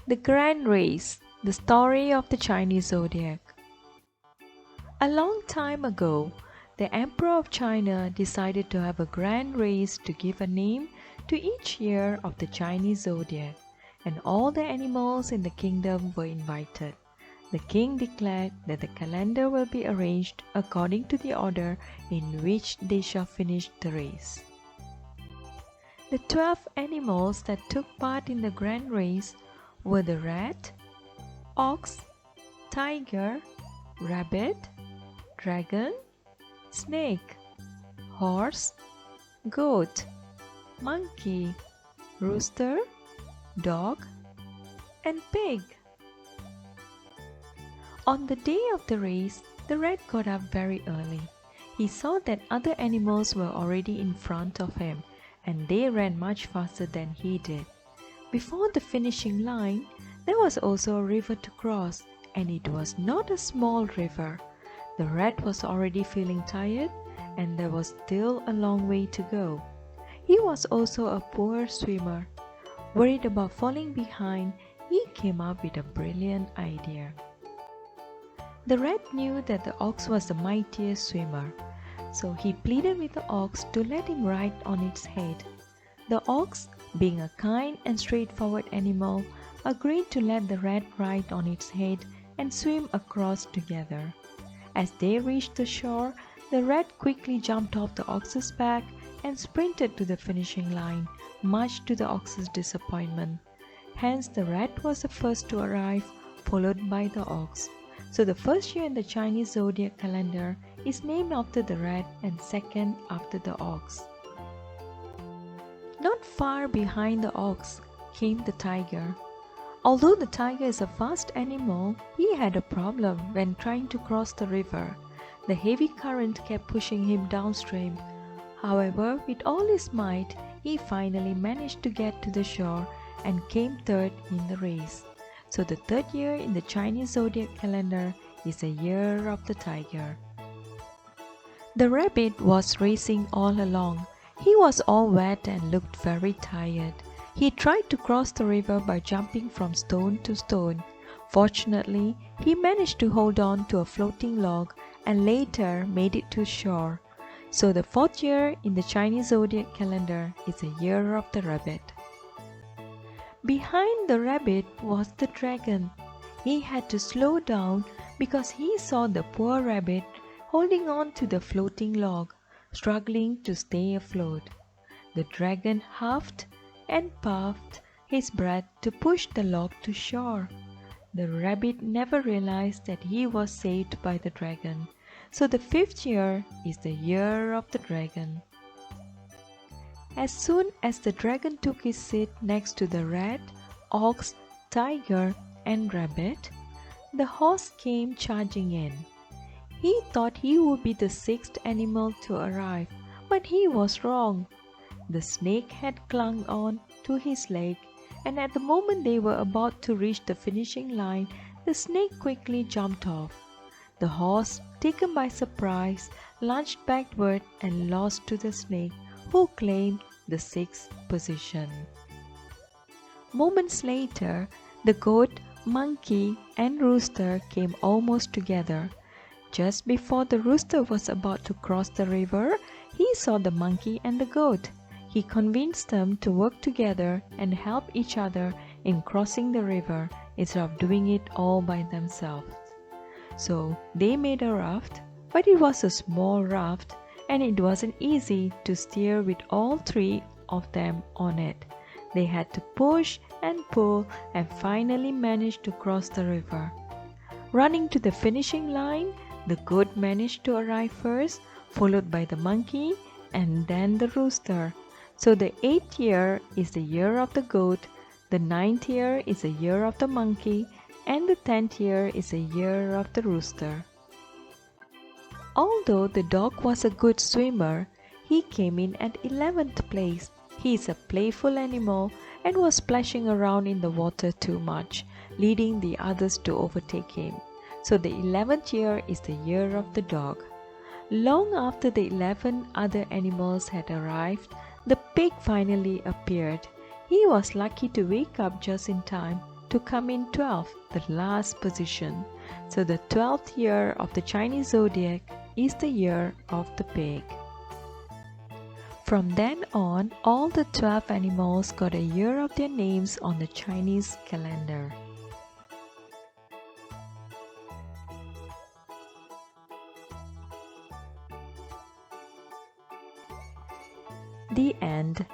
The Grand Race, the story of the Chinese Zodiac. A long time ago, the Emperor of China decided to have a grand race to give a name to each year of the Chinese Zodiac, and all the animals in the kingdom were invited. The king declared that the calendar will be arranged according to the order in which they shall finish the race. The 12 animals that took part in the grand race were the rat, ox, tiger, rabbit, dragon, snake, horse, goat, monkey, rooster, dog, and pig. On the day of the race, the rat got up very early. He saw that other animals were already in front of him, and they ran much faster than he did. Before the finishing line, there was also a river to cross, and it was not a small river. The rat was already feeling tired, and there was still a long way to go. He was also a poor swimmer. Worried about falling behind, he came up with a brilliant idea. The rat knew that the ox was the mightiest swimmer, so he pleaded with the ox to let him ride on its head. The ox, being a kind and straightforward animal, agreed to let the rat ride on its head and swim across together. As they reached the shore, the rat quickly jumped off the ox's back and sprinted to the finishing line, much to the ox's disappointment. Hence, the rat was the first to arrive, followed by the ox. So the first year in the Chinese zodiac calendar is named after the rat and second after the ox. Not far behind the ox came the tiger. Although the tiger is a fast animal, he had a problem when trying to cross the river. The heavy current kept pushing him downstream. However, with all his might, he finally managed to get to the shore and came third in the race. So the third year in the Chinese zodiac calendar is the year of the tiger. The rabbit was racing all along. He was all wet and looked very tired. He tried to cross the river by jumping from stone to stone. Fortunately, he managed to hold on to a floating log and later made it to shore. So the fourth year in the Chinese zodiac calendar is the year of the rabbit. Behind the rabbit was the dragon. He had to slow down because he saw the poor rabbit holding on to the floating log, struggling to stay afloat. The dragon huffed and puffed his breath to push the log to shore. The rabbit never realized that he was saved by the dragon. So the fifth year is the year of the dragon. As soon as the dragon took his seat next to the rat, ox, tiger, and rabbit, the horse came charging in. He thought he would be the sixth animal to arrive, but he was wrong. The snake had clung on to his leg, and at the moment they were about to reach the finishing line, the snake quickly jumped off. The horse, taken by surprise, lunged backward and lost to the snake, who claimed the sixth position. Moments later, the goat, monkey, and rooster came almost together. Just before the rooster was about to cross the river, he saw the monkey and the goat. He convinced them to work together and help each other in crossing the river instead of doing it all by themselves. So they made a raft, but it was a small raft and it wasn't easy to steer with all three of them on it. They had to push and pull and finally managed to cross the river. Running to the finishing line, the goat managed to arrive first, followed by the monkey and then the rooster. So the 8th year is the year of the goat, the 9th year is the year of the monkey, and the 10th year is the year of the rooster. Although the dog was a good swimmer, he came in at 11th place. He is a playful animal and was splashing around in the water too much, leading the others to overtake him. So the 11th year is the year of the dog. Long after the 11 other animals had arrived, the pig finally appeared. He was lucky to wake up just in time to come in 12th, the last position. So the 12th year of the Chinese zodiac is the year of the pig. From then on, all the 12 animals got a year of their names on the Chinese calendar. The end.